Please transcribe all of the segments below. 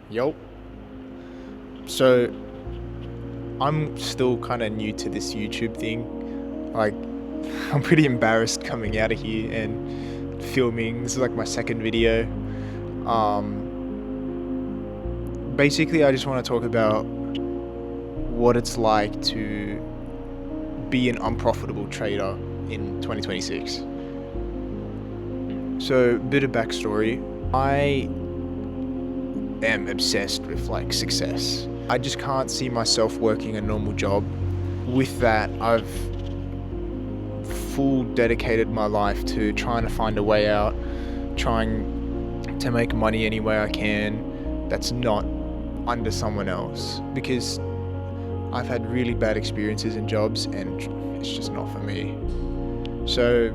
Yo. So I'm still kind of new to this YouTube thing. Like, I'm pretty embarrassed coming out of here and filming. This is like my second video. Basically, I just want to talk about what it's like to be an unprofitable trader in 2026. So, bit of backstory. I am obsessed with like success. I just can't see myself working a normal job. With that, I've full dedicated my life to trying to find a way out, trying to make money any way I can that's not under someone else, because I've had really bad experiences in jobs and it's just not for me. So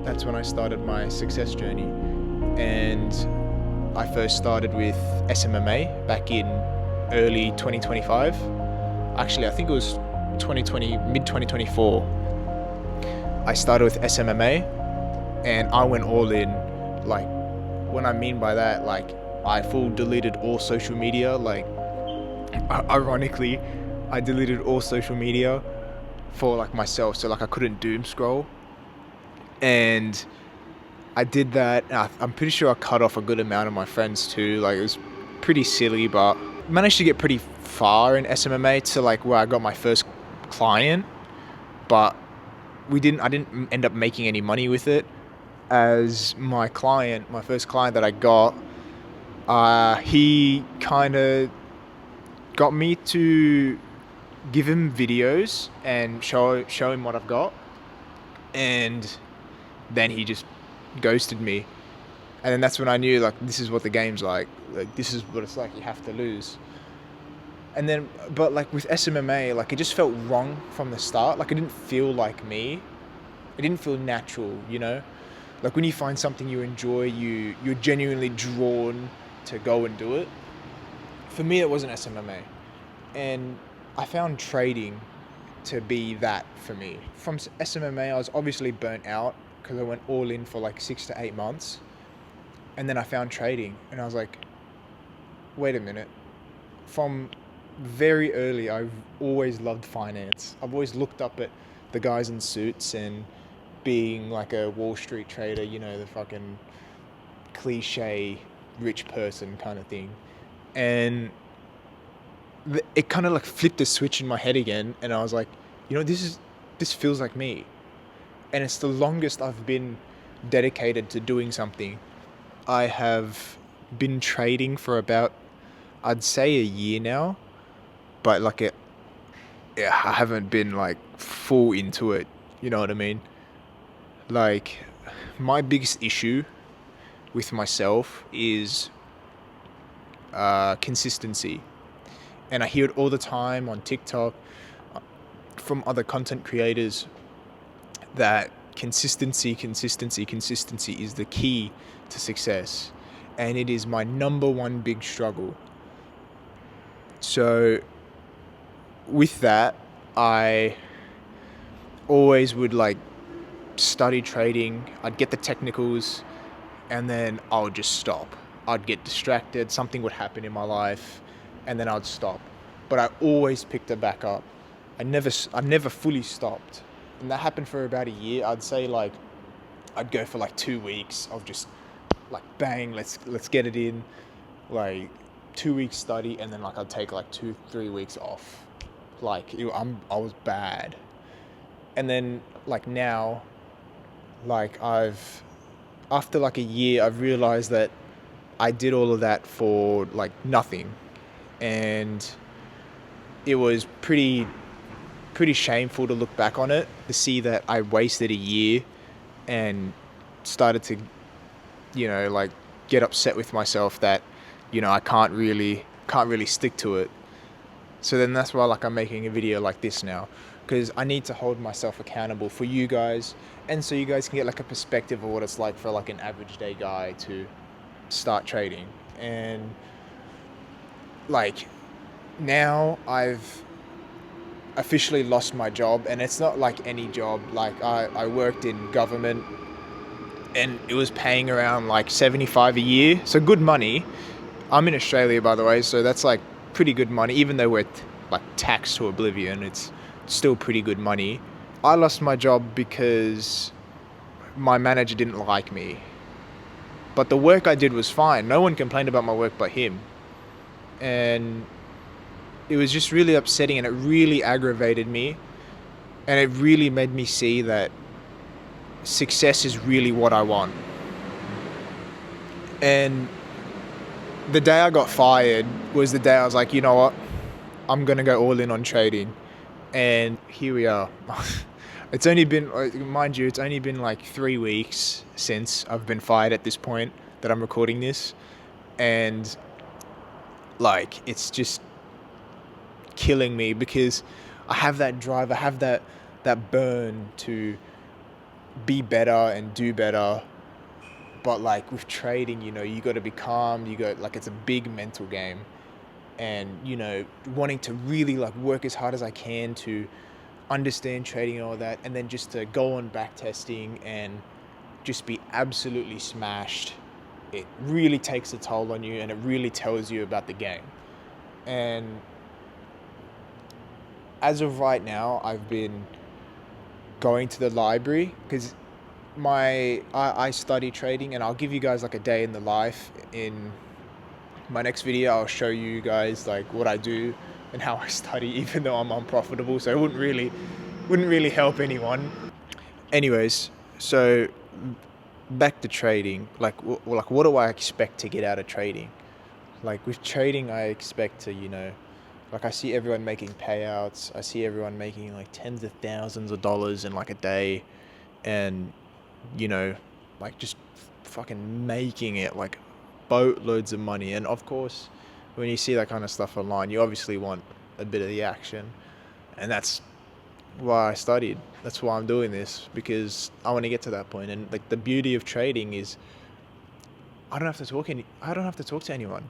that's when I started my success journey, and I first started with SMMA back in early 2025. Actually, I think it was 2020, mid 2024. I started with SMMA and I went all in. Like, what I mean by that, like, I full deleted all social media. Like, ironically, I deleted all social media for like myself, so like I couldn't doom scroll. And I did that. I'm pretty sure I cut off a good amount of my friends too. Like, it was pretty silly, but managed to get pretty far in SMMA to like where I got my first client. But I didn't end up making any money with it, as my first client that I got, he kind of got me to give him videos and show him what I've got, and then he just ghosted me. And then that's when I knew, like, this is what the game's like. Like, this is what it's like. You have to lose. And then, but like with SMMA, like, it just felt wrong from the start. Like, it didn't feel like me. It didn't feel natural, you know? Like, when you find something you enjoy, you're genuinely drawn to go and do it. For me, it wasn't SMMA. And I found trading to be that for me. From SMMA, I was obviously burnt out because I went all in for like 6 to 8 months. And then I found trading and I was like, wait a minute. From very early, I've always loved finance. I've always looked up at the guys in suits and being like a Wall Street trader, you know, the fucking cliche rich person kind of thing. And it kind of like flipped a switch in my head again. And I was like, you know, this feels like me. And it's the longest I've been dedicated to doing something. I have been trading for about, I'd say, a year now, but like I haven't been like full into it. You know what I mean? Like, my biggest issue with myself is consistency. And I hear it all the time on TikTok from other content creators that consistency is the key to success. And it is my number one big struggle. So with that, I always would like study trading. I'd get the technicals and then I would just stop. I'd get distracted, something would happen in my life, and then I'd stop. But I always picked it back up. I never fully stopped. And that happened for about a year. I'd say like I'd go for like 2 weeks of just like bang, let's get it in. Like 2 weeks study, and then like I'd take like 2-3 weeks off. Like I was bad. And then like now, like after like a year, I've realized that I did all of that for like nothing. And it was pretty shameful to look back on it, to see that I wasted a year and started to, you know, like get upset with myself that, you know, I can't really stick to it. So then that's why like I'm making a video like this now, because I need to hold myself accountable for you guys, and so you guys can get like a perspective of what it's like for like an average day guy to start trading. And like now I've officially lost my job, and it's not like any job. Like I worked in government and it was paying around like 75 a year, so good money. I'm in Australia, by the way, so that's like pretty good money. Even though we're like taxed to oblivion, it's still pretty good money. I lost my job because my manager didn't like me. But the work I did was fine. No one complained about my work but him. And it was just really upsetting, and it really aggravated me. And it really made me see that success is really what I want. And the day I got fired was the day I was like, you know what? I'm going to go all in on trading. And here we are. It's only been, mind you, it's only been like 3 weeks since I've been fired at this point that I'm recording this. And like, it's just killing me because I have that drive, I have that burn to be better and do better. But like with trading, you got to be calm. It's a big mental game, and wanting to really like work as hard as I can to understand trading and all that, and then just to go on back testing and just be absolutely smashed. It really takes a toll on you, and it really tells you about the game. And as of right now, I've been going to the library because I study trading, and I'll give you guys like a day in the life. In my next video, I'll show you guys like what I do and how I study, even though I'm unprofitable, so it wouldn't really help anyone. Anyways, so back to trading. Like what do I expect to get out of trading? Like with trading, I expect to, like I see everyone making payouts. I see everyone making like tens of thousands of dollars in like a day, and like just fucking making it like boatloads of money. And of course, when you see that kind of stuff online, you obviously want a bit of the action, and that's why I studied. That's why I'm doing this, because I want to get to that point. And like the beauty of trading is I don't have to talk to anyone.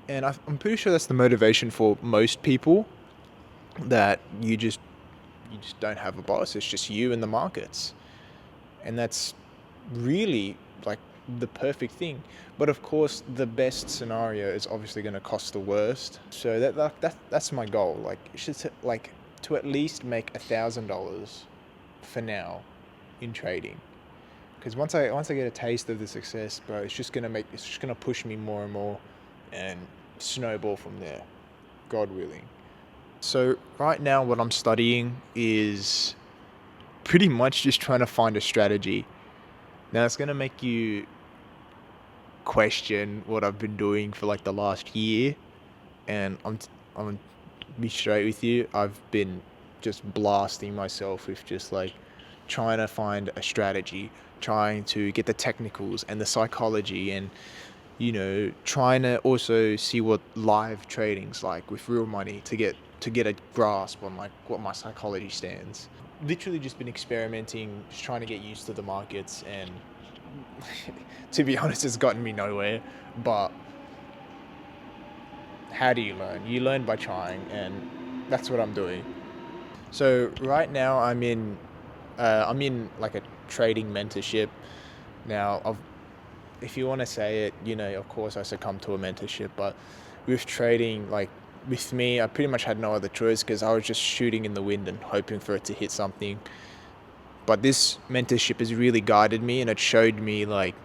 And I'm pretty sure that's the motivation for most people, that you just don't have a boss. It's just you and the markets. And that's really like the perfect thing. But of course, the best scenario is obviously going to cost the worst. So that's my goal. Like, to at least make $1,000 for now in trading. Because once I get a taste of the success, bro, it's just gonna push me more and more, and snowball from there, God willing. So right now, what I'm studying is pretty much just trying to find a strategy. Now it's gonna make you question what I've been doing for like the last year, and I'm be straight with you. I've been just blasting myself with just like trying to find a strategy, trying to get the technicals and the psychology, and trying to also see what live trading's like with real money to get a grasp on like what my psychology stands. Literally just been experimenting, just trying to get used to the markets, and to be honest, it's gotten me nowhere. But how do you learn? You learn by trying, and that's what I'm doing. So right now I'm in like a trading mentorship. Now, if you want to say it, of course I succumbed to a mentorship, but with trading, like with me, I pretty much had no other choice because I was just shooting in the wind and hoping for it to hit something. But this mentorship has really guided me, and it showed me like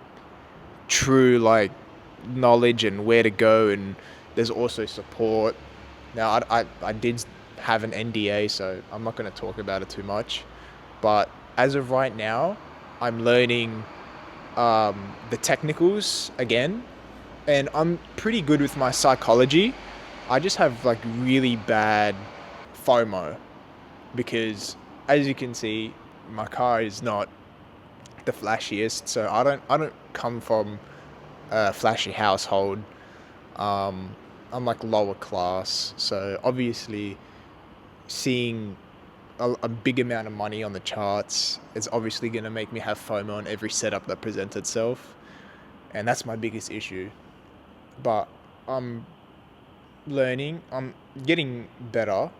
true like knowledge and where to go, and there's also support. Now I did have an NDA, so I'm not going to talk about it too much, but as of right now, I'm learning the technicals again, and I'm pretty good with my psychology. I just have like really bad FOMO, because as you can see, my car is not the flashiest, so I don't come from a flashy household. I'm like lower class, so obviously seeing a big amount of money on the charts is obviously going to make me have FOMO on every setup that presents itself, and that's my biggest issue. But I'm learning, I'm getting better.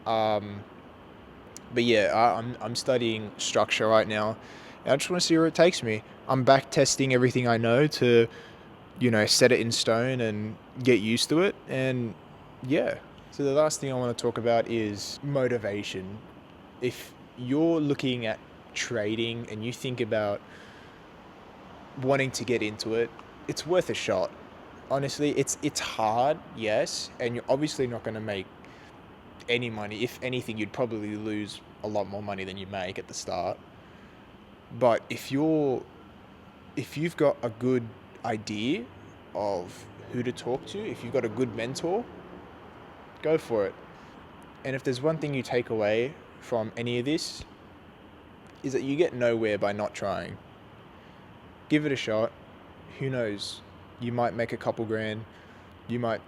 But yeah, I'm studying structure right now, and I just want to see where it takes me. I'm back testing everything I know to set it in stone and get used to it. And yeah. So the last thing I want to talk about is motivation. If you're looking at trading and you think about wanting to get into it, it's worth a shot. Honestly, it's hard, yes, and you're obviously not going to make any money. If anything, you'd probably lose a lot more money than you make at the start. But if you've got a good idea of who to talk to, if you've got a good mentor, go for it. And if there's one thing you take away from any of this, is that you get nowhere by not trying. Give it a shot. Who knows? You might make a couple grand. You might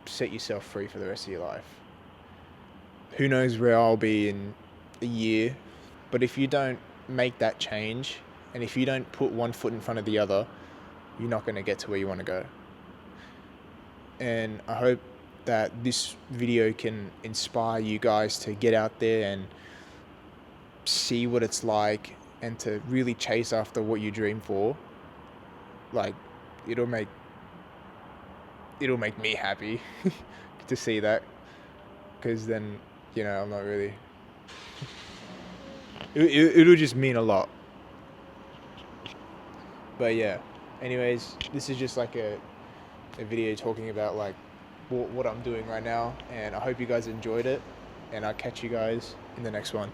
set yourself free for the rest of your life. Who knows where I'll be in a year? But if you don't make that change, and if you don't put one foot in front of the other, you're not going to get to where you want to go. And I hope that this video can inspire you guys to get out there and see what it's like and to really chase after what you dream for. Like, it'll make me happy to see that, because then, I'm not really... It'll just mean a lot. But yeah, anyways, this is just like a video talking about like what I'm doing right now, and I hope you guys enjoyed it, and I'll catch you guys in the next one.